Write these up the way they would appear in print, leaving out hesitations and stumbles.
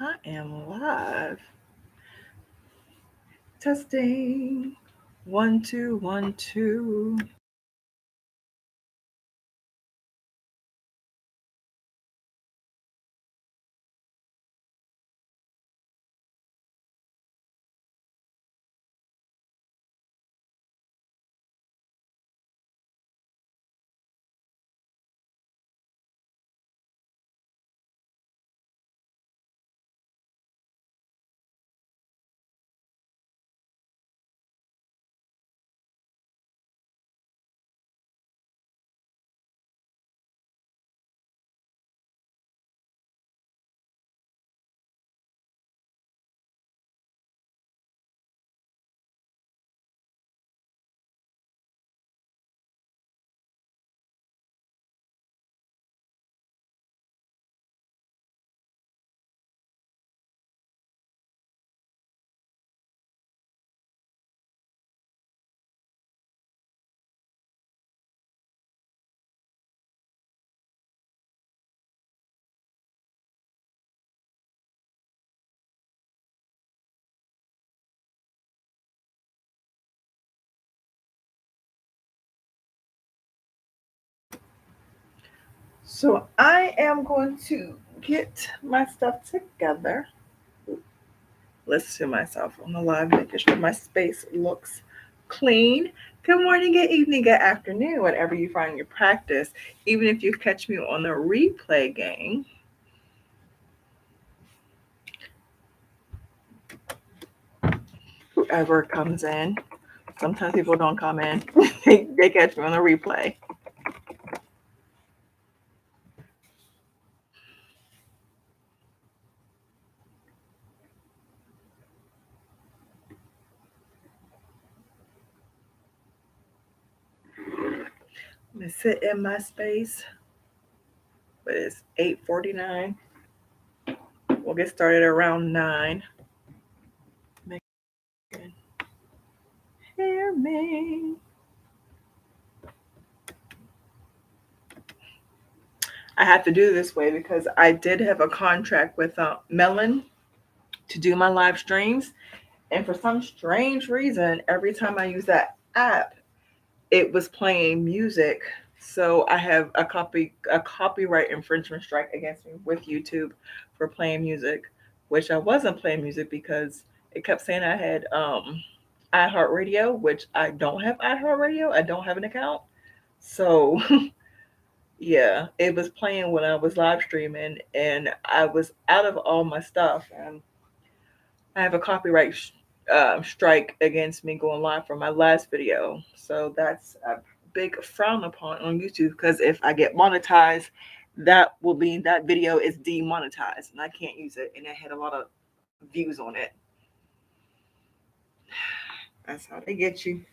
I am live. Testing. 1, 2, 1, 2. So I am going to get my stuff together. Listen to myself on the live, making sure my space looks clean. Good morning, good evening, good afternoon, whatever you find your practice. Even if you catch me on the replay game, whoever comes in. Sometimes people don't come in. They catch me on the replay. I'm gonna sit in my space, but it's 8:49. We'll get started around 9. Make hear me. I have to do this way because I did have a contract with Melon to do my live streams, and for some strange reason, every time I use that app, it was playing music. So I have a copyright infringement strike against me with YouTube for playing music, which I wasn't playing music because it kept saying I had iHeartRadio, which I don't have iHeartRadio. I don't have an account. So yeah, it was playing when I was live streaming, and I was out of all my stuff, and I have a copyright strike against me going live for my last video. So that's a big frown upon on YouTube because if I get monetized, that will mean that video is demonetized and I can't use it. And it had a lot of views on it. That's how they get you.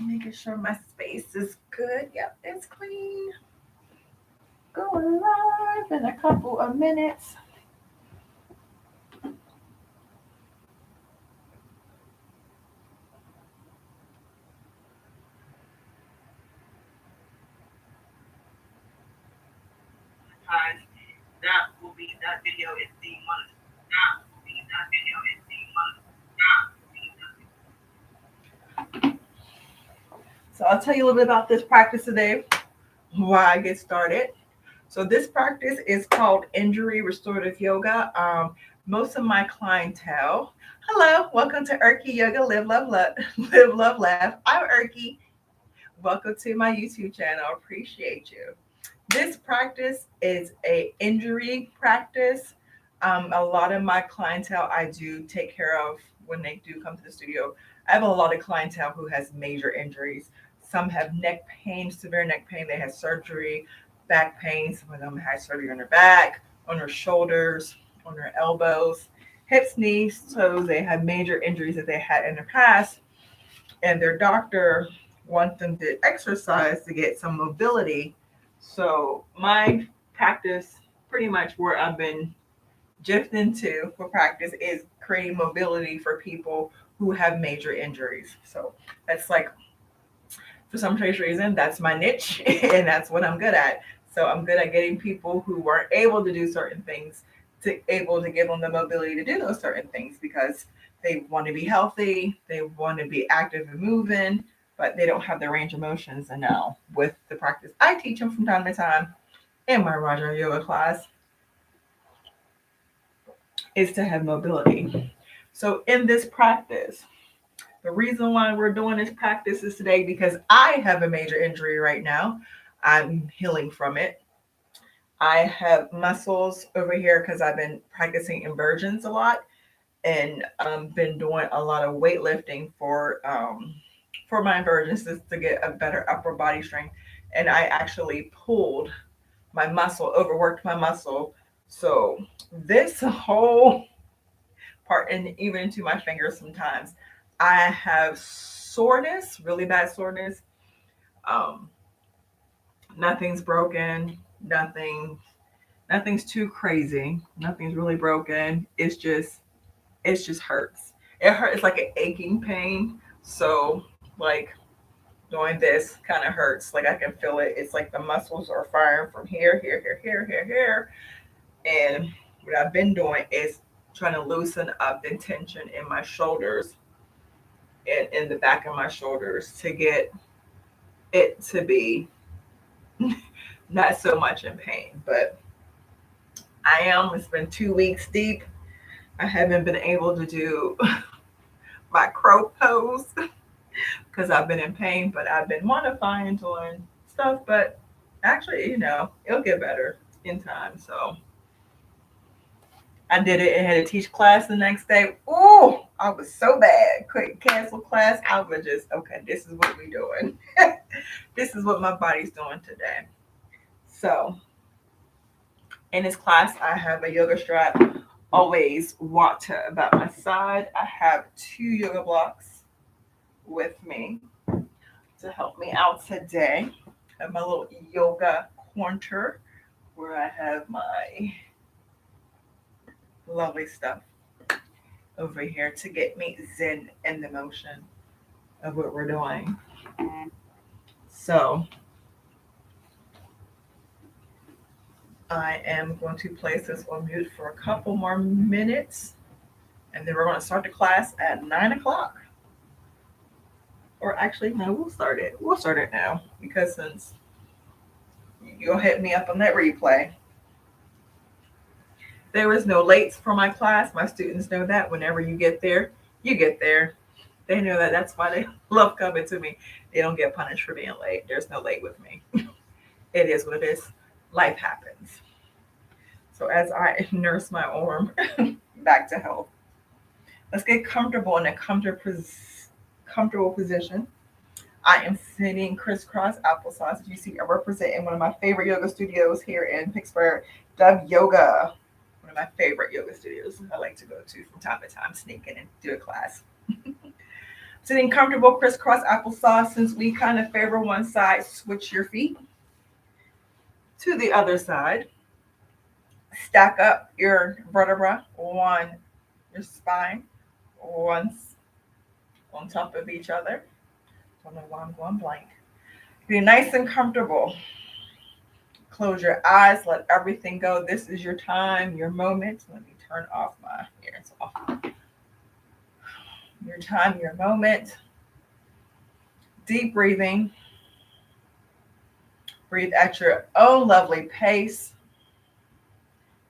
Making sure my space is good. Yep, it's clean. Going live in a couple of minutes. That will be that video is demonetized. That will be that video is demonetized. So I'll tell you a little bit about this practice today, why I get started. So this practice is called Injury Restorative Yoga. Most of my clientele, hello, welcome to Erky Yoga, Live, Love, Love, Live, Love, Laugh. I'm Erky. Welcome to my YouTube channel. I appreciate you. This practice is a injury practice. A lot of my clientele I do take care of when they do come to the studio. I have a lot of clientele who has major injuries. Some have neck pain, severe neck pain. They had surgery, back pain. Some of them had surgery on their back, on their shoulders, on their elbows, hips, knees, toes. They had major injuries that they had in the past, and their doctor wants them to exercise to get some mobility. So my practice, pretty much where I've been drifting to for practice, is creating mobility for people who have major injuries. So that's like, for some strange reason, that's my niche and that's what I'm good at. So I'm good at getting people who weren't able to do certain things to able to give them the mobility to do those certain things because they want to be healthy, they want to be active and moving, but they don't have the range of motions. And now with the practice I teach them from time to time in my Raja Yoga class is to have mobility. So in this practice, the reason why we're doing this practice is today because I have a major injury right now. I'm healing from it. I have muscles over here because I've been practicing inversions a lot and been doing a lot of weightlifting for my inversions just to get a better upper body strength. And I actually pulled my muscle, overworked my muscle. So this whole part, and even into my fingers sometimes, I have soreness, really bad soreness. Um, Nothing's broken, nothing's too crazy. Nothing's really broken. It's just hurts. It hurts. It's like an aching pain. So like doing this kind of hurts. Like I can feel it. It's like the muscles are firing from here. And what I've been doing is trying to loosen up the tension in my shoulders and in the back of my shoulders to get it to be not so much in pain. But I am. It's been 2 weeks deep. I haven't been able to do my crow pose because I've been in pain, but I've been modifying, doing stuff. But actually, it'll get better in time. So I did it and had to teach class the next day. Oh, I was so bad. Couldn't cancel class. I was just, okay, this is what we're doing. This is what my body's doing today. So in this class, I have a yoga strap. Always water about my side. I have 2 yoga blocks with me to help me out today. I have my little yoga corner where I have my lovely stuff over here to get me zen in the motion of what we're doing. So I am going to place this on mute for a couple more minutes and then we're going to start the class at 9 o'clock. Or actually, no, we'll start it. We'll start it now because since you'll hit me up on that replay. There is no lates for my class. My students know that whenever you get there, you get there. They know that. That's why they love coming to me. They don't get punished for being late. There's no late with me. It is what it is. Life happens. So as I nurse my arm back to health, let's get comfortable in a comfortable position. I am sitting crisscross applesauce. As you see, I represent in one of my favorite yoga studios here in Pittsburgh, Dove Yoga. One of my favorite yoga studios I like to go to from time to time, sneak in and do a class. Sitting comfortable, crisscross applesauce. Since we kind of favor one side, switch your feet to the other side. Stack up your vertebra on your spine once on top of each other. Don't know why I'm going blank. Be nice and comfortable. Close your eyes, let everything go. This is your time, your moment. Let me turn off my hair. It's off. Your time, your moment. Deep breathing. Breathe at your own lovely pace.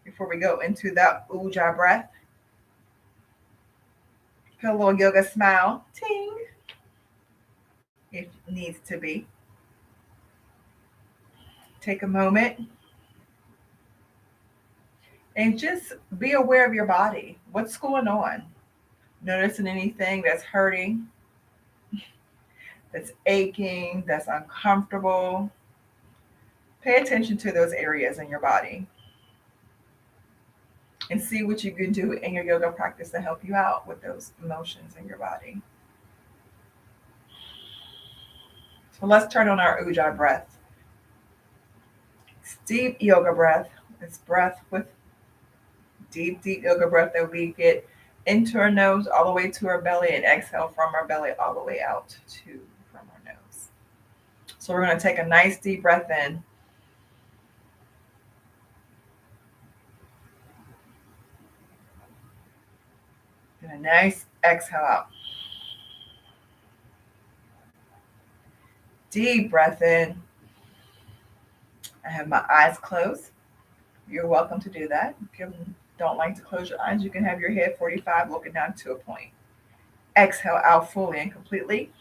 Before we go into that Ujjayi breath, put a little yoga smile. Ting. If it needs to be. Take a moment and just be aware of your body. What's going on? Noticing anything that's hurting, that's aching, that's uncomfortable. Pay attention to those areas in your body and see what you can do in your yoga practice to help you out with those emotions in your body. So let's turn on our Ujjayi breath. It's deep yoga breath. It's breath with deep yoga breath that we get into our nose all the way to our belly, and exhale from our belly all the way out to from our nose. So we're going to take a nice deep breath in. And a nice exhale out. Deep breath in. I have my eyes closed. You're welcome to do that. If you don't like to close your eyes, you can have your head 45 looking down to a point. Exhale out fully and completely.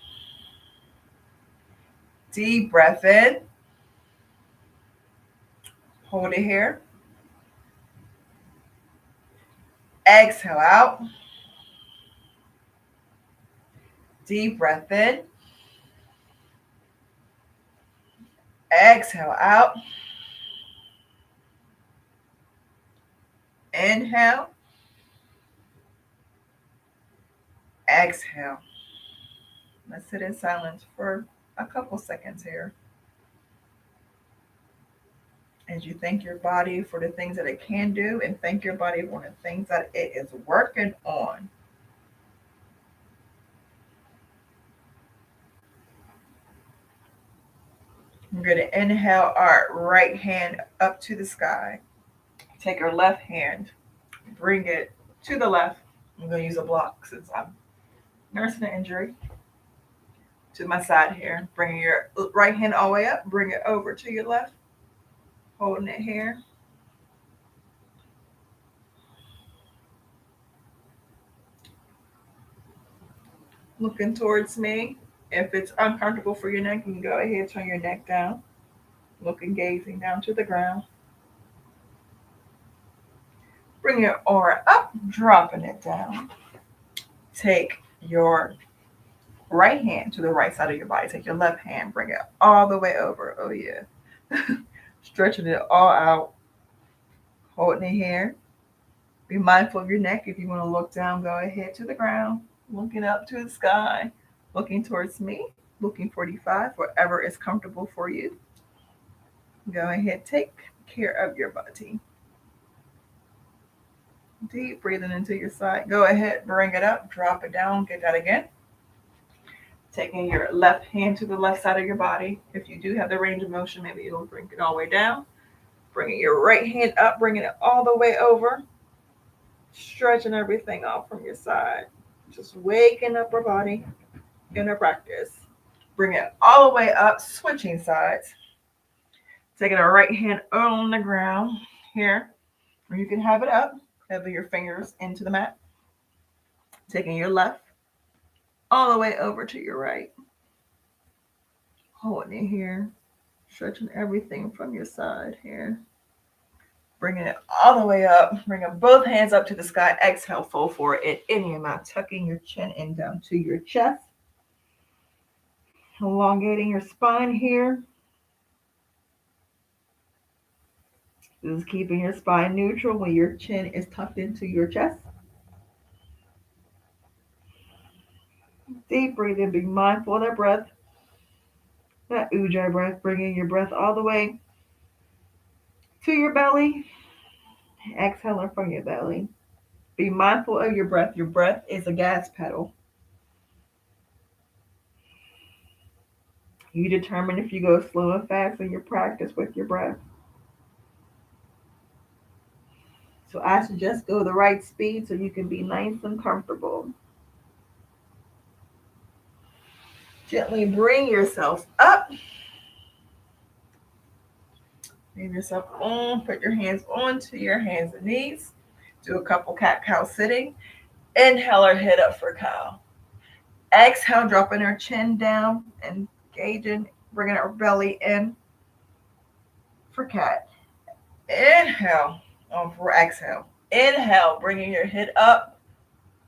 Deep breath in. Hold it here. Exhale out. Deep breath in. Exhale out. Inhale. Exhale. Let's sit in silence for a couple seconds here. As you thank your body for the things that it can do, and thank your body for the things that it is working on. We're going to inhale our right hand up to the sky. Take your left hand, bring it to the left. I'm going to use a block since I'm nursing an injury. To my side here. Bring your right hand all the way up. Bring it over to your left. Holding it here. Looking towards me. If it's uncomfortable for your neck, you can go ahead, turn your neck down. Looking, gazing down to the ground. Bring your aura up, dropping it down. Take your right hand to the right side of your body. Take your left hand, bring it all the way over. Oh, yeah. Stretching it all out. Holding it here. Be mindful of your neck. If you want to look down, go ahead to the ground. Looking up to the sky. Looking towards me. Looking 45, wherever is comfortable for you. Go ahead, take care of your body. Deep breathing into your side. Go ahead, bring it up, drop it down, get that again. Taking your left hand to the left side of your body. If you do have the range of motion, maybe you'll bring it all the way down. Bringing your right hand up, bringing it all the way over. Stretching everything off from your side. Just waking up our body in our practice. Bring it all the way up, switching sides. Taking our right hand on the ground here. Or you can have it up, have your fingers into the mat. Taking your left all the way over to your right. Holding it here. Stretching everything from your side here. Bringing it all the way up. Bringing both hands up to the sky. Exhale, fold forward at any amount. Tucking your chin in down to your chest. Elongating your spine here. This is keeping your spine neutral when your chin is tucked into your chest. Deep breathing. Be mindful of that breath. That ujjayi breath. Bringing your breath all the way to your belly. Exhaling from your belly. Be mindful of your breath. Your breath is a gas pedal. You determine if you go slow and fast in your practice with your breath. So I suggest go the right speed so you can be nice and comfortable. Gently bring yourself up. Bring yourself on. Put your hands onto your hands and knees. Do a couple cat-cow sitting. Inhale our head up for cow. Exhale, dropping our chin down and engaging, bringing our belly in for cat. Inhale for exhale. Inhale, bringing your head up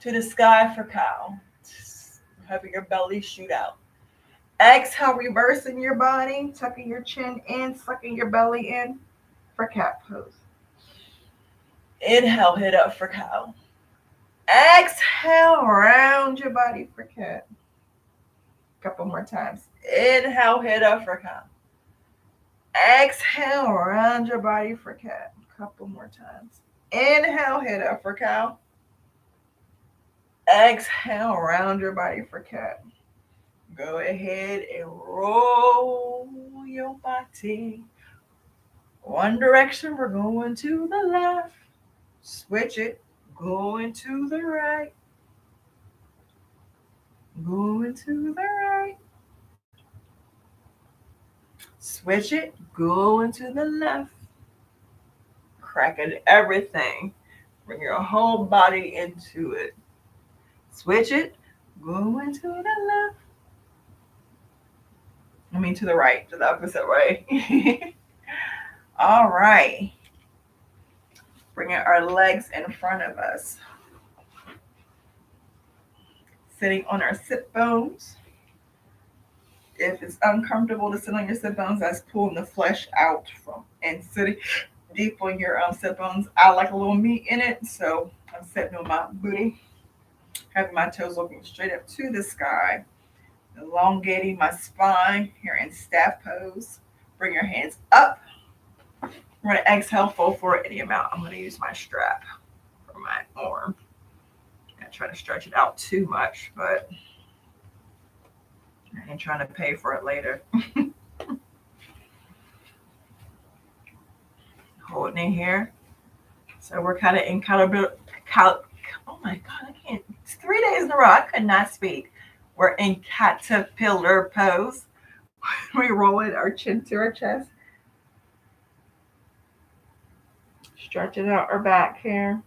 to the sky for cow. Having your belly shoot out. Exhale, reversing your body, tucking your chin in, sucking your belly in for cat pose. Inhale, head up for cow. Exhale, round your body for cat. Couple more times. Inhale, head up for cow. Exhale, round your body for cat. Couple more times. Inhale, head up for cow. Exhale, round your body for cat. Go ahead and roll your body. One direction, we're going to the left. Switch it, going to the right. Going to the right. Switch it, going to the left. Cracking everything. Bring your whole body into it. Switch it, going to the left. I mean to the right, to the opposite way. All right. Bringing our legs in front of us. Sitting on our sit bones. If it's uncomfortable to sit on your sit bones, that's pulling the flesh out from and sitting deep on your sit bones. I like a little meat in it, so I'm sitting on my booty, having my toes looking straight up to the sky, elongating my spine here in staff pose. Bring your hands up. We're going to exhale, fold forward any amount. I'm going to use my strap for my arm. I'm not trying to stretch it out too much, but I ain't trying to pay for it later. Holding it here. So we're kind of in oh my God, I can't. It's 3 days in a row. I could not speak. We're in caterpillar pose. We roll it, our chin to our chest. Stretching out our back here.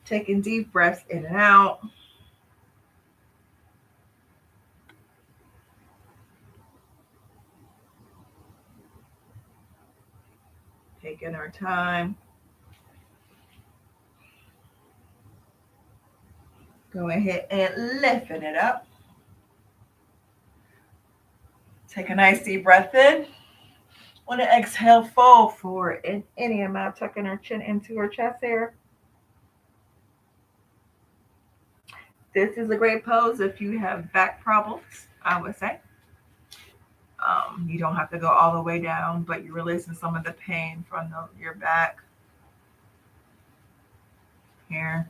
Taking deep breaths in and out. Taking our time. Go ahead and lifting it up. Take a nice deep breath in. Want to exhale, fold forward in any amount, tucking our chin into our chest here. This is a great pose if you have back problems, I would say. You don't have to go all the way down, but you're releasing some of the pain from your back here.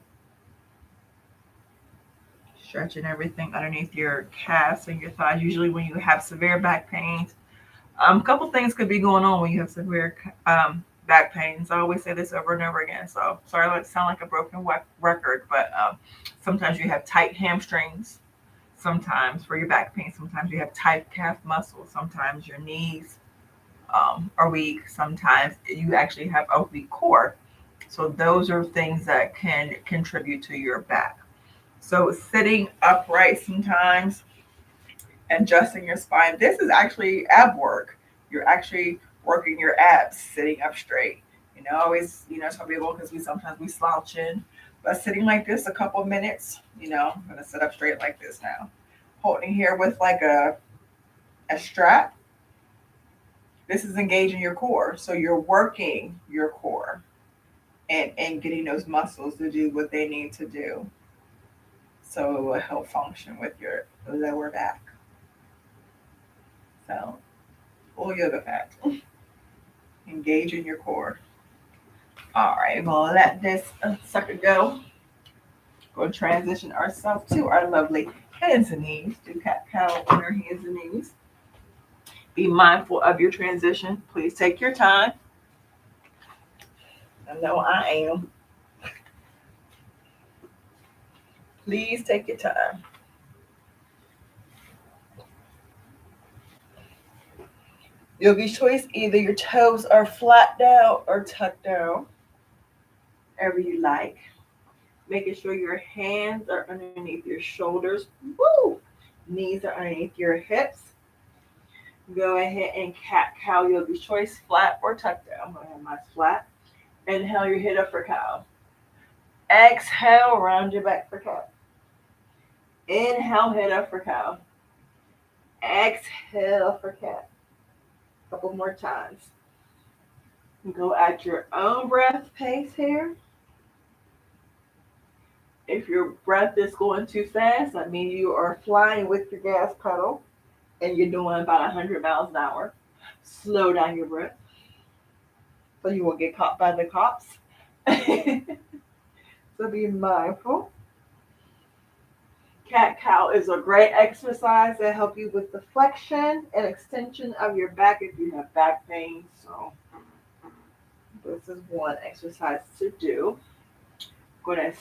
Stretching everything underneath your calves and your thighs. Usually when you have severe back pains, a couple things could be going on when you have severe back pains. I always say this over and over again, so sorry to sound like a broken record, but sometimes you have tight hamstrings, sometimes for your back pain, sometimes you have tight calf muscles, sometimes your knees are weak, sometimes you actually have a weak core. So those are things that can contribute to your back. So sitting upright sometimes, adjusting your spine. This is actually ab work. You're actually working your abs sitting up straight. Always, tell people because sometimes we slouch in, but sitting like this a couple of minutes, I'm going to sit up straight like this now. Holding here with like a strap. This is engaging your core. So you're working your core and getting those muscles to do what they need to do. So it will help function with your lower back. So, full yoga fat. Engage in your core. All right, we'll let this sucker go. We'll transition ourselves to our lovely hands and knees. Do cat cow on our hands and knees. Be mindful of your transition. Please take your time. I know I am. Please take your time. Yogi choice, either your toes are flat down or tucked down, wherever you like. Making sure your hands are underneath your shoulders. Woo! Knees are underneath your hips. Go ahead and cat cow, yogi choice, flat or tucked down. I'm going to have mine flat. Inhale your head up for cow. Exhale, round your back for cow. Inhale, head up for cow. Exhale for cat. Couple more times. Go at your own breath pace here. If your breath is going too fast, that means you are flying with your gas pedal and you're doing about 100 miles an hour. Slow down your breath so you won't get caught by the cops. So be mindful. Cat cow is a great exercise that help you with the flexion and extension of your back if you have back pain. So this is one exercise to do. Go to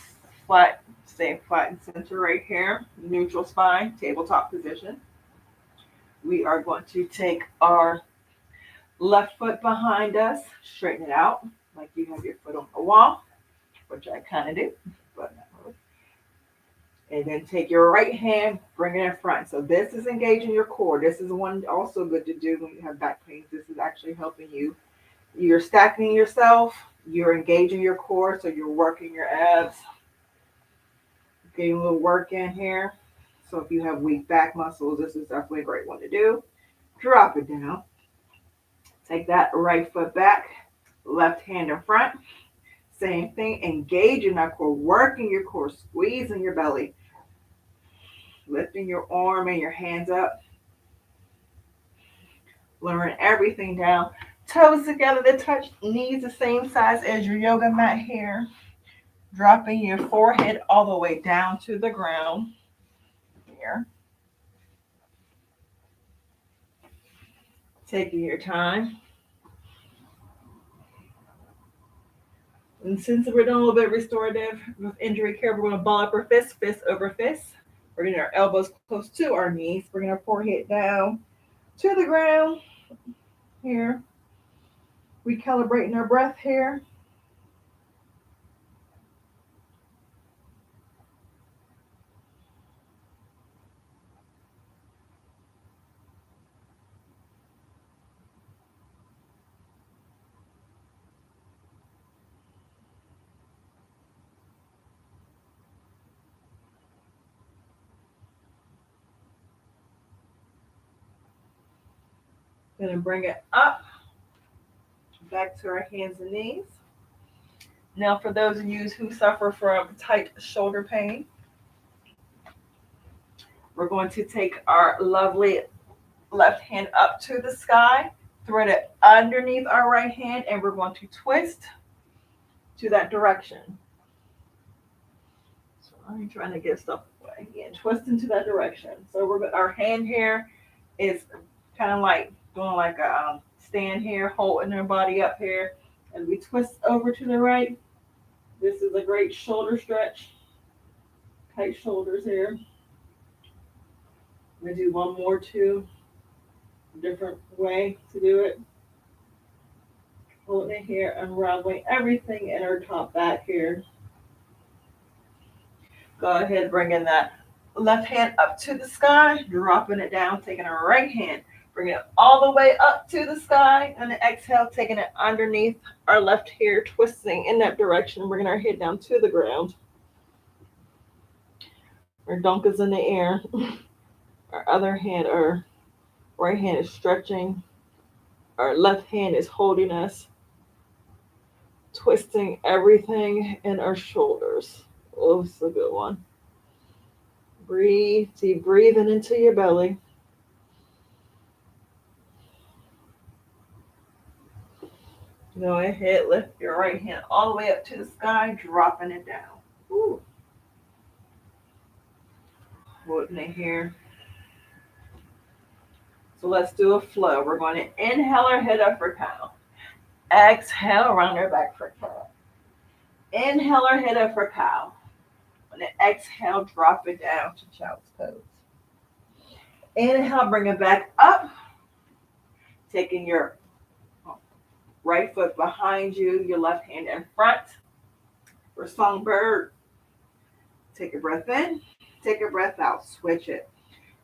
flat, stay flat and center right here, neutral spine, tabletop position. We are going to take our left foot behind us, straighten it out like you have your foot on the wall, which I kind of do, but not really. And then take your right hand, bring it in front. So this is engaging your core. This is one also good to do when you have back pain. This is actually helping you. You're stacking yourself. You're engaging your core, so you're working your abs. Getting a little work in here. So if you have weak back muscles, this is definitely a great one to do. Drop it down. Take that right foot back, left hand in front. Same thing, engaging that core, working your core, squeezing your belly, lifting your arm and your hands up, lowering everything down. Toes together to touch, knees the same size as your yoga mat here. Dropping your forehead all the way down to the ground here. Taking your time. And since we're doing a little bit restorative with injury care, we're going to ball up our fist, fist over fist. We're getting our elbows close to our knees, bringing our forehead down to the ground here. Recalibrating our breath here. Going to bring it up, back to our hands and knees. Now, for those of you who suffer from tight shoulder pain, we're going to take our lovely left hand up to the sky, thread it underneath our right hand, and we're going to twist to that direction. So I'm trying to get stuff away. Yeah, twist into that direction. So our hand here is kind of like doing like a stand here, holding our body up here. As we twist over to the right, this is a great shoulder stretch. Tight shoulders here. I'm going to do one more too. Different way to do it. Holding it here, unraveling everything in our top back here. Go ahead, bringing that left hand up to the sky, dropping it down, taking our right hand, bringing it all the way up to the sky, and then exhale, taking it underneath our left here, twisting in that direction, bringing our head down to the ground. Our dunk is in the air. Our other hand, our right hand is stretching. Our left hand is holding us, twisting everything in our shoulders. Oh, it's a good one. Breathe, deep breathing into your belly. Go ahead, lift your right hand all the way up to the sky, dropping it down. Ooh. Holding it here. So let's do a flow. We're going to inhale our head up for cow. Exhale, round our back for cow. Inhale our head up for cow. And then exhale, drop it down to child's pose. Inhale, bring it back up. Taking your right foot behind you, your left hand in front. For songbird, take a breath in, take a breath out, switch it.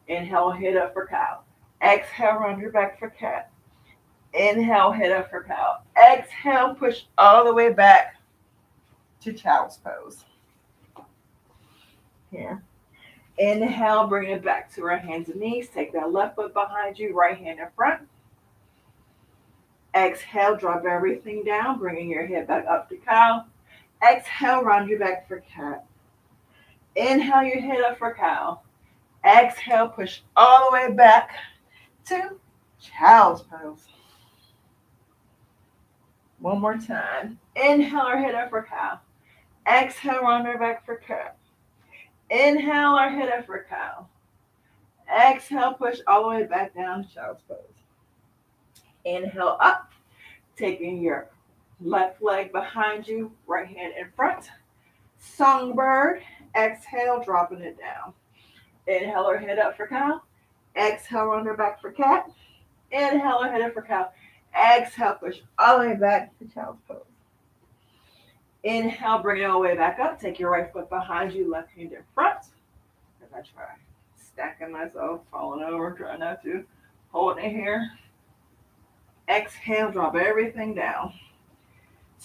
Inhale, head up for cow. Exhale, round your back for cat. Inhale, head up for cow. Exhale, push all the way back to child's pose. Here. Inhale, bring it back to our hands and knees. Take that left foot behind you, right hand in front. Exhale, drop everything down, bringing your head back up to cow. Exhale, round your back for cat. Inhale, your head up for cow. Exhale, push all the way back to child's pose. One more time. Inhale our head up for cow. Exhale, round our back for cow. Inhale our head up for cow. Exhale, push all the way back down, child's pose. Inhale up, taking your left leg behind you, right hand in front. Songbird. Exhale, dropping it down. Inhale our head up for cow. Exhale, round our back for cat. Inhale our head up for cow. Exhale, push all the way back to child's pose. Inhale, bring it all the way back up. Take your right foot behind you, left hand in front. As I try stacking myself, falling over, try not to. Holding it here. Exhale, drop everything down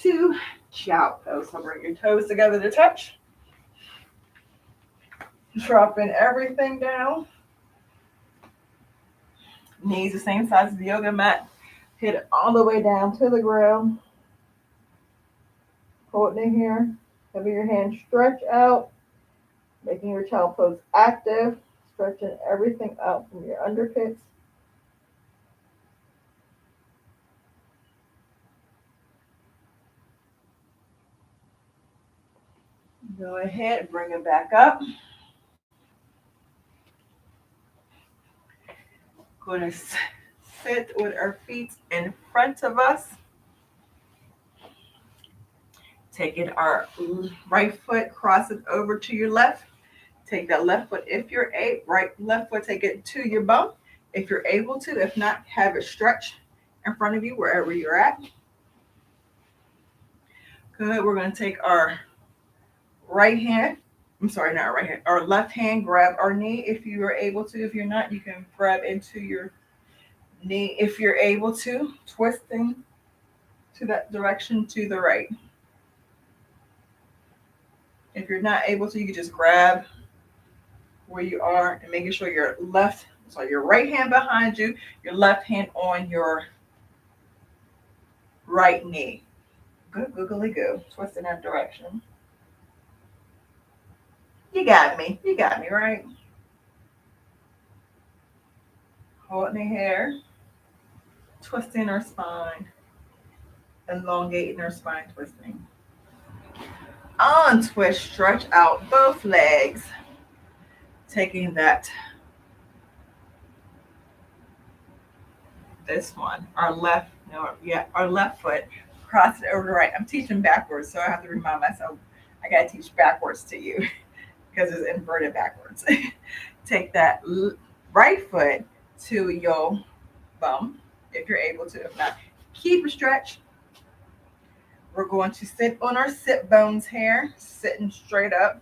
to child pose. So bring your toes together to touch. Dropping everything down. Knees the same size as the yoga mat. Hit it all the way down to the ground. Holding it here. Having your hands stretch out. Making your child pose active. Stretching everything out from your underpits. Go ahead, bring it back up. Going to sit with our feet in front of us. Taking our right foot, cross it over to your left. Take that left foot, if you're left foot, take it to your bum. If you're able to, if not, have it stretch in front of you wherever you're at. Good. We're going to take our right hand. I'm sorry, not right hand. Our left hand, grab our knee if you are able to. If you're not, you can grab into your knee if you're able to, twisting to that direction to the right. If you're not able to, you can just grab where you are and making sure your right hand behind you, your left hand on your right knee. Good, googly goo. Twist in that direction. You got me. You got me, right? Holding the hair. Twisting our spine. Elongating our spine, twisting. Untwist, stretch out both legs. Taking this one, our left foot, cross it over to right. I'm teaching backwards, so I have to remind myself I gotta teach backwards to you because it's inverted backwards. Take that right foot to your bum if you're able to. If not, keep a stretch. We're going to sit on our sit bones here, sitting straight up.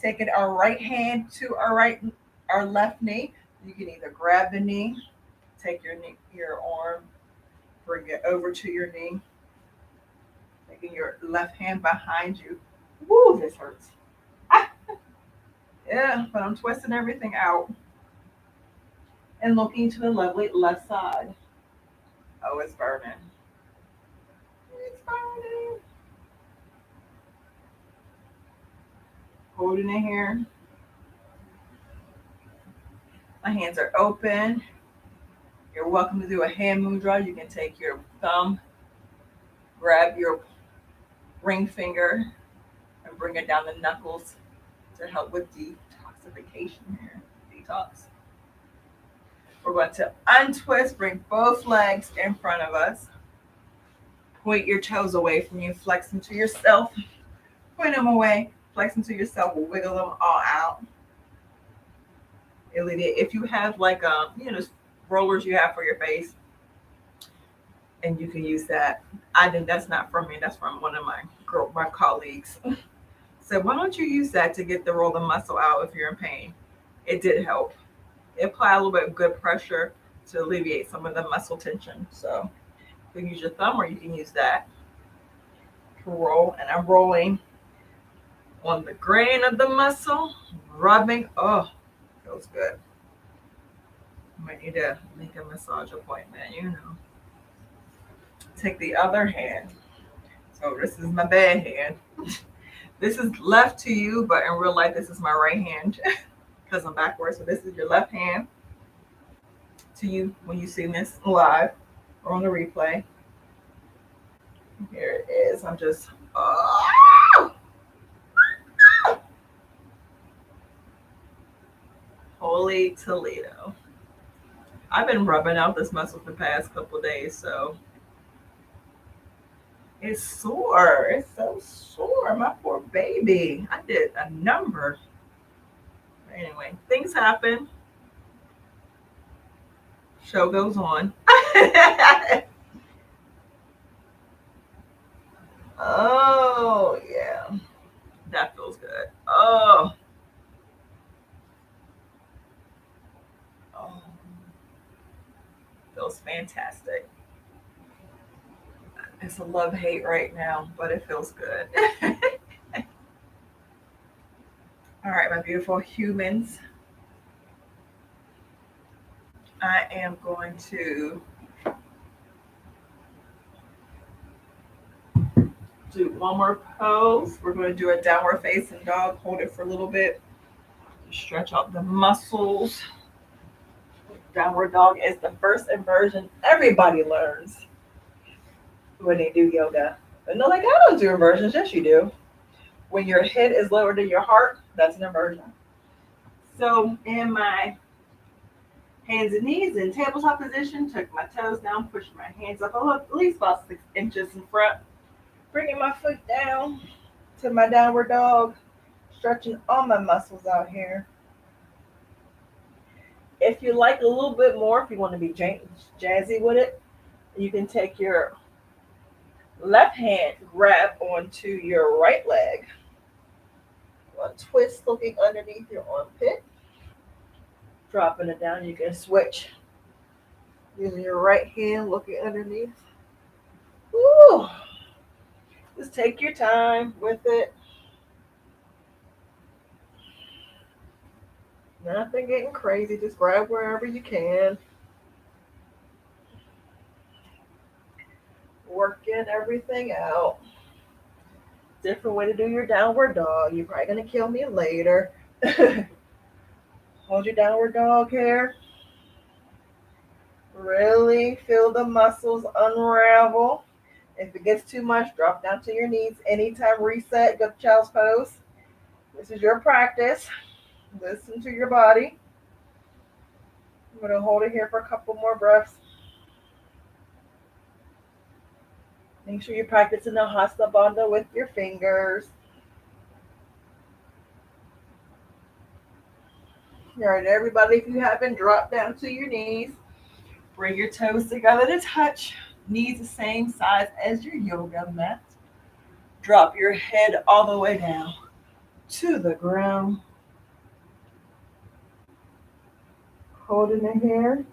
Taking our right hand to our left knee. You can either grab the knee, take your arm, bring it over to your knee, taking your left hand behind you. Woo, this hurts. Ah, yeah, but I'm twisting everything out and looking to the lovely left side. Oh, it's burning. It's burning. Holding it here. My hands are open. You're welcome to do a hand mudra. You can take your thumb, grab your ring finger, and bring it down the knuckles to help with detoxification here. Detox. We're going to untwist, bring both legs in front of us. Point your toes away from you, flex them to yourself. Point them away, flex them to yourself, wiggle them all out. If you have rollers you have for your face, and you can use that. I think that's not from me, that's from one of my colleagues. So why don't you use that to get the rolling muscle out if you're in pain? It did help. It apply a little bit of good pressure to alleviate some of the muscle tension. So you can use your thumb or you can use that to roll. And I'm rolling on the grain of the muscle, rubbing. Oh, feels good. Might need to make a massage appointment. Take the other hand. So this is my bad hand. This is left to you, but in real life, this is my right hand because I'm backwards. So this is your left hand to you when you see this live or on the replay. Here it is. I'm just, oh, holy Toledo. I've been rubbing out this muscle for the past couple days, so it's sore. It's so sore. My poor baby. I did a number. Anyway, things happen. Show goes on. Oh, yeah. That feels good. Oh, oh, feels fantastic. It's a love hate right now, but it feels good. All right, my beautiful humans. I am going to do one more pose. We're going to do a downward facing dog. Hold it for a little bit. Stretch out the muscles. Downward dog is the first inversion everybody learns when they do yoga. But no, like I don't do inversions. Yes, you do. When your head is lower than your heart, that's an inversion. So in my hands and knees in tabletop position, tuck my toes down, pushing my hands up at least about 6 inches in front, bringing my foot down to my downward dog, stretching all my muscles out here. If you like a little bit more, if you want to be jazzy with it, you can take your left hand, grab onto your right leg, one twist looking underneath your armpit, dropping it down. You can switch using your right hand looking underneath. Ooh, just take your time with it. Nothing getting crazy. Just grab wherever you can. Working everything out. Different way to do your downward dog. You're probably gonna kill me later. Hold your downward dog here. Really feel the muscles unravel. If it gets too much, drop down to your knees. Anytime reset, go to child's pose. This is your practice. Listen to your body. I'm gonna hold it here for a couple more breaths. Make sure you're practicing the Hasta Bandha with your fingers. All right, everybody, if you haven't, drop down to your knees. Bring your toes together to touch. Knees the same size as your yoga mat. Drop your head all the way down to the ground. Holding it here.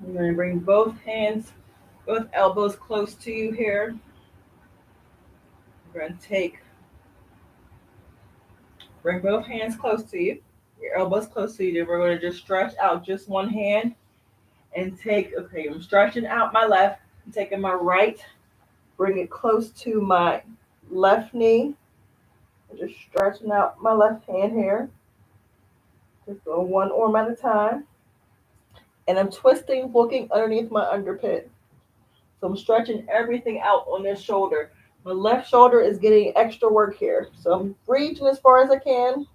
You're going to bring both hands, both elbows close to you here. We're going to bring both hands close to you. Your elbows close to you. Then we're going to just stretch out just one hand and okay, I'm stretching out my left. I'm taking my right, bring it close to my left knee. I'm just stretching out my left hand here. Just go one arm at a time. And I'm twisting, looking underneath my underpit. So I'm stretching everything out on this shoulder. My left shoulder is getting extra work here. So I'm reaching as far as I can.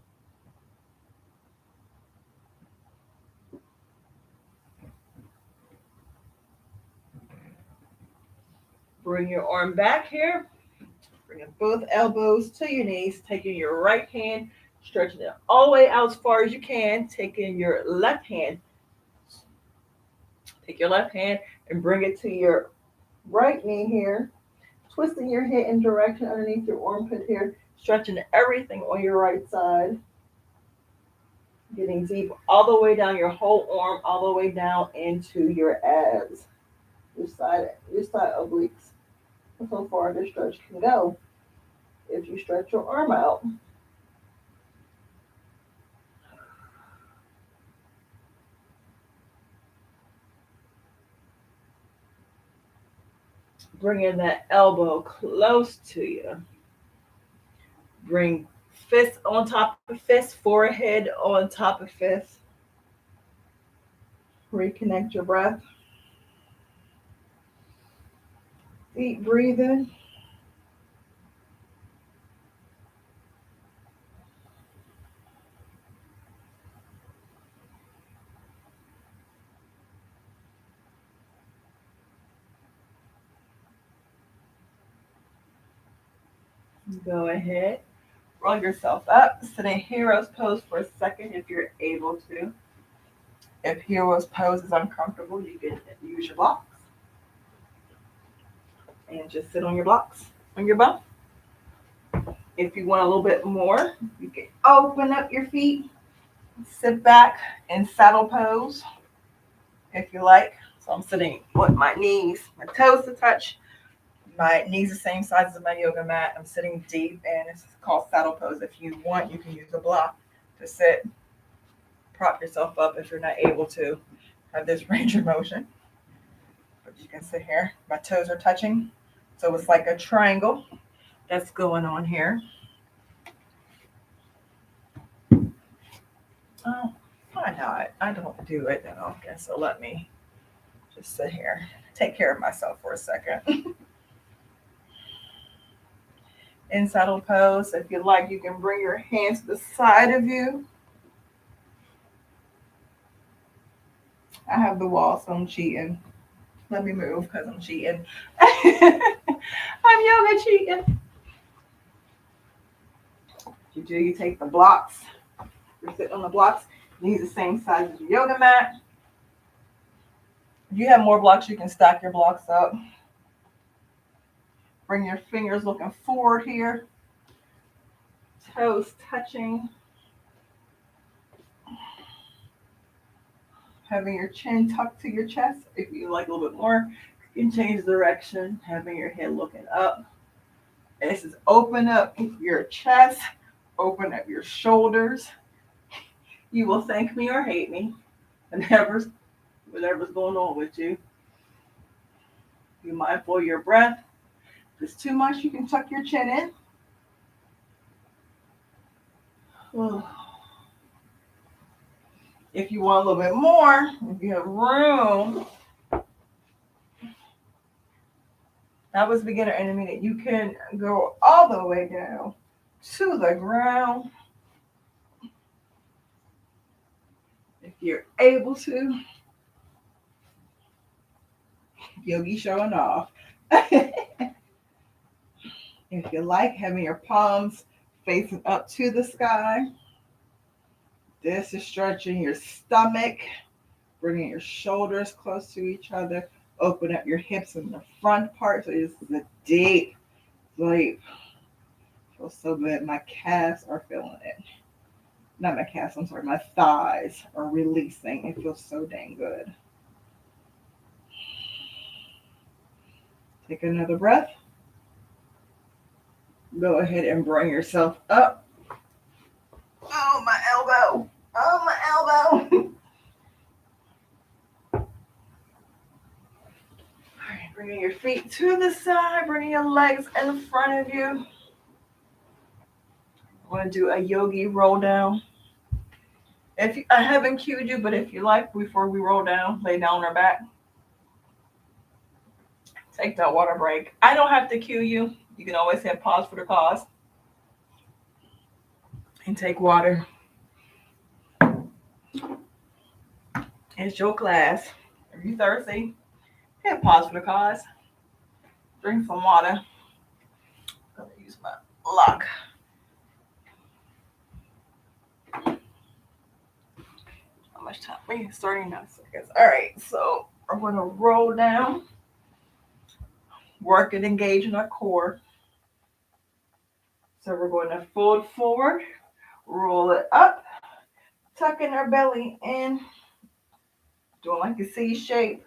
Bring your arm back here. Bringing both elbows to your knees. Taking your right hand, stretching it all the way out as far as you can. Taking your left hand. Take your left hand and bring it to your right knee here. Twisting your head in direction underneath your armpit here. Stretching everything on your right side. Getting deep all the way down your whole arm, all the way down into your abs, your side obliques. So far this stretch can go. If you stretch your arm out, bringing that elbow close to you. Bring fist on top of fist, forehead on top of fist. Reconnect your breath. Deep breathing. Go ahead. Roll yourself up. Sit in hero's pose for a second if you're able to. If hero's pose is uncomfortable, you can use your blocks. And just sit on your blocks, on your bum. If you want a little bit more, you can open up your feet, sit back in saddle pose if you like. So I'm sitting with my knees, my toes to touch. My knees the same size as my yoga mat. I'm sitting deep and it's called saddle pose. If you want, you can use a block to sit. Prop yourself up if you're not able to have this range of motion. But you can sit here. My toes are touching. So it's like a triangle that's going on here. Oh, why not? I don't do it that often, so let me just sit here, take care of myself for a second. In saddle pose, if you like, you can bring your hands to the side of you. I have the wall, so I'm cheating. Let me move because I'm cheating. I'm yoga cheating. You take the blocks. You're sitting on the blocks. These are the same size as your yoga mat. If you have more blocks, you can stack your blocks up. Bring your fingers looking forward here. Toes touching. Having your chin tucked to your chest. If you like a little bit more, you can change direction. Having your head looking up. And this is open up your chest. Open up your shoulders. You will thank me or hate me. Whatever's going on with you. Be mindful of your breath. If it's too much, you can tuck your chin in. If you want a little bit more, if you have room, that was beginner intermediate. You can go all the way down to the ground if you're able to. Yogi showing off. If you like, having your palms facing up to the sky. This is stretching your stomach, bringing your shoulders close to each other. Open up your hips in the front part. So this is a deep sleep. Feels so good. My calves are feeling it. Not my calves, I'm sorry. My thighs are releasing. It feels so dang good. Take another breath. Go ahead and bring yourself up. Oh, my elbow. Oh, my elbow. All right, bringing your feet to the side, bringing your legs in front of you. I want to do a yogi roll down. I haven't cued you, but if you like, before we roll down, lay down on our back. Take that water break. I don't have to cue you. You can always hit pause for the cause. And take water. It's your class. If you're thirsty, hit pause for the cause. Drink some water. I'm going to use my lock. How much time? We're starting 9 seconds. All right, so I'm going to roll down. Work and engage in our core. So we're going to fold forward, roll it up, tucking our belly in, doing like a C shape,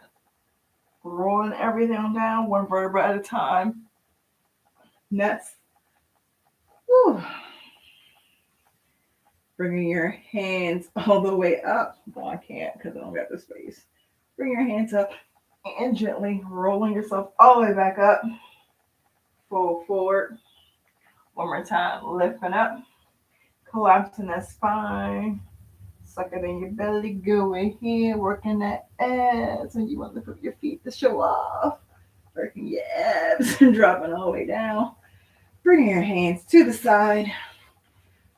rolling everything down one vertebra at a time. Next, whew. Bringing your hands all the way up. Well, I can't because I don't got the space. Bring your hands up and gently rolling yourself all the way back up. Fold forward. One more time, lifting up, collapsing that spine, Suck it in your belly. Go ahead, working that ass. And you want to lift up your feet to show off. Working your abs and dropping all the way down. Bringing your hands to the side.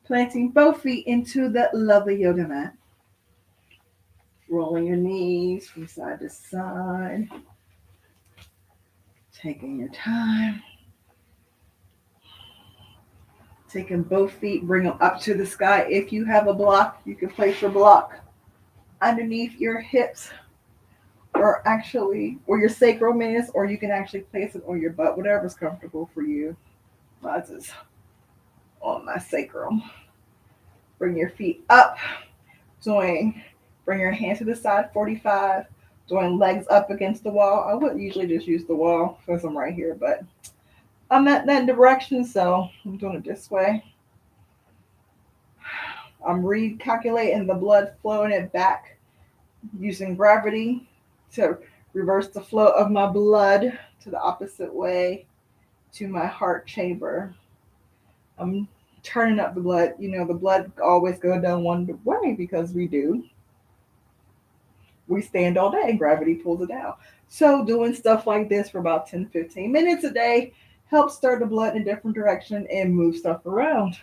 Planting both feet into the lovely yoga mat. Rolling your knees from side to side. Taking your time. Taking both feet, bring them up to the sky. If you have a block, you can place your block underneath your hips or actually where your sacrum is, or you can actually place it on your butt, whatever's comfortable for you. Mine's is on my sacrum. Bring your feet up, bring your hands to the side, 45, doing legs up against the wall. I would usually just use the wall because I'm right here, but I'm not in that direction, so I'm doing it this way. I'm recalculating the blood, flowing it back using gravity to reverse the flow of my blood to the opposite way to my heart chamber. I'm turning up the blood. You know, the blood always goes down one way because we do. We stand all day and gravity pulls it out. So doing stuff like this for about 10, 15 minutes a day helps stir the blood in a different direction and move stuff around.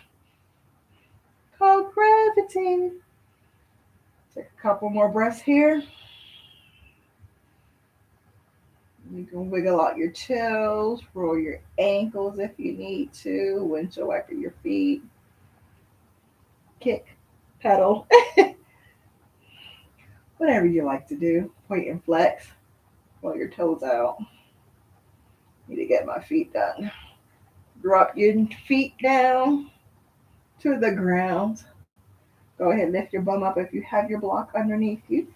Called gravity. Take a couple more breaths here. You can wiggle out your toes, roll your ankles if you need to, windshield wiper your feet, kick, pedal, whatever you like to do. Point and flex, roll your toes out. Need to get my feet done. Drop your feet down to the ground. Go ahead and lift your bum up if you have your block underneath you.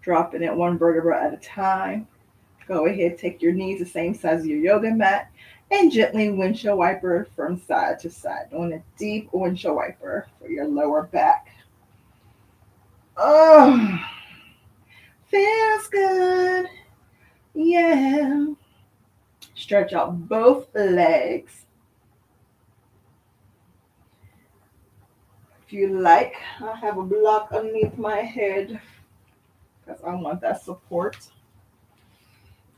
Dropping it one vertebra at a time. Go ahead, take your knees the same size as your yoga mat and gently windshield wiper from side to side. Doing a deep windshield wiper for your lower back. Oh, feels good. Yeah. Stretch out both legs. If you like, I have a block underneath my head because I want that support.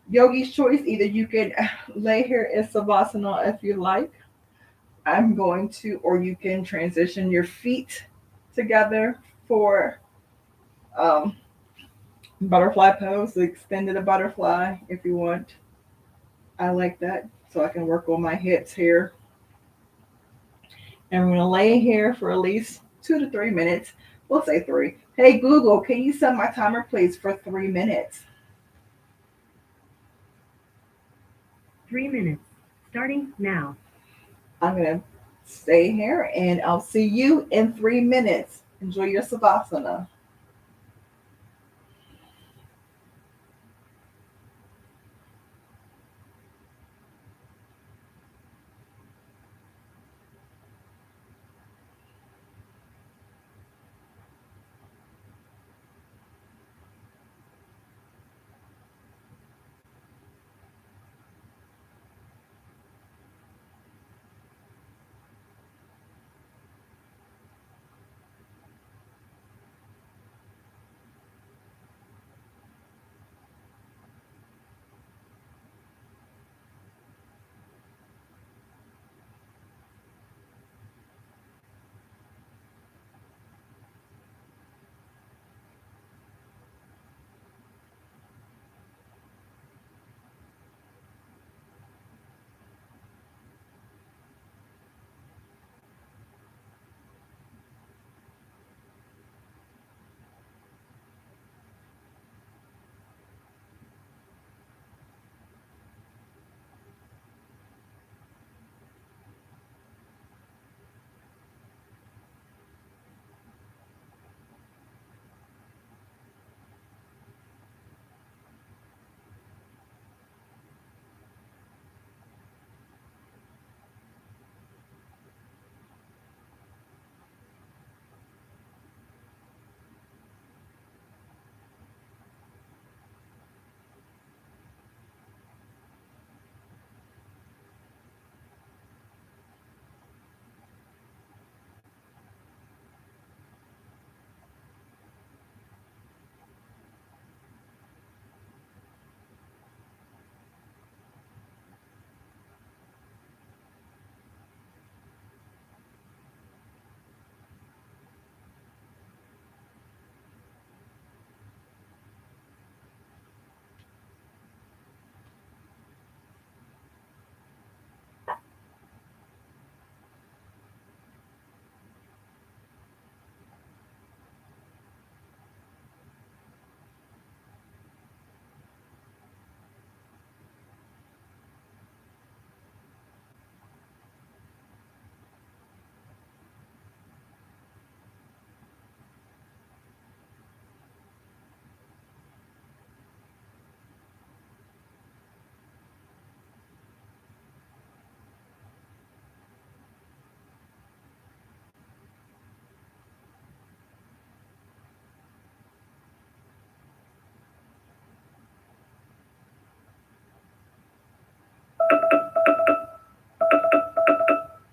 Yogi's choice, either you can lay here in Savasana if you like. I'm going to, or you can transition your feet together for butterfly pose, extended a butterfly if you want. I like that, so I can work on my hips here. And we're going to lay here for at least 2 to 3 minutes. We'll say 3. Hey, Google, can you set my timer, please, for 3 minutes? 3 minutes, starting now. I'm going to stay here, and I'll see you in 3 minutes. Enjoy your Savasana.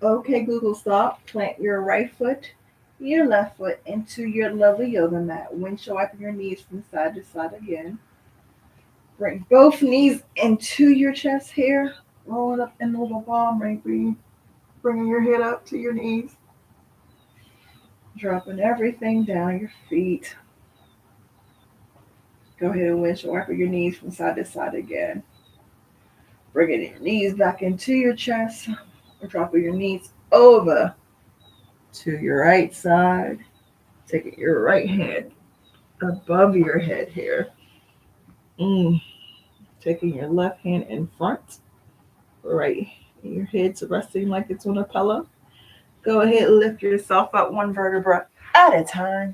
Okay, Google, stop. Plant your right foot, your left foot into your lovely yoga mat. Windshield wiping your knees from side to side again. Bring both knees into your chest here. Roll it up in a little ball. Bringing your head up to your knees. Dropping everything down your feet. Go ahead and windshield wiper your knees from side to side again. Bringing your knees back into your chest. Dropping your knees over to your right side. Taking your right hand above your head here. Taking your left hand in front. Right. Your head's resting like it's on a pillow. Go ahead and lift yourself up one vertebra at a time.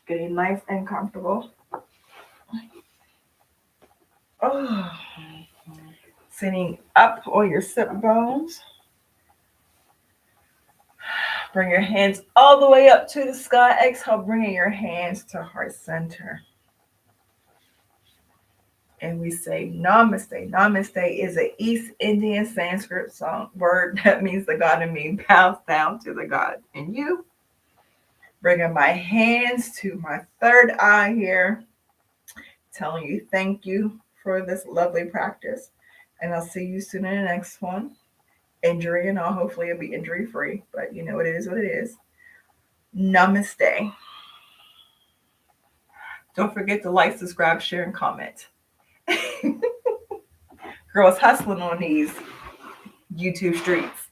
Getting nice and comfortable. Oh. Sitting up on your sit bones. Bring your hands all the way up to the sky. Exhale, bringing your hands to heart center. And we say namaste. Namaste is an East Indian Sanskrit word that means the God in me bows down to the God in you. Bringing my hands to my third eye here. Telling you thank you for this lovely practice. And I'll see you soon in the next one. Injury and all. Hopefully it'll be injury free. But you know, it is what it is. Namaste. Don't forget to like, subscribe, share, and comment. Girls hustling on these YouTube streets.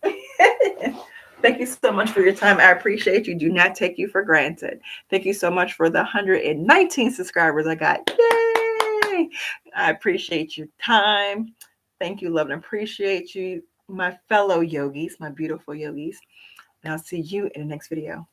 Thank you so much for your time. I appreciate you. Do not take you for granted. Thank you so much for the 119 subscribers I got. Yay! I appreciate your time. Thank you, love, and appreciate you, my fellow yogis, my beautiful yogis. And I'll see you in the next video.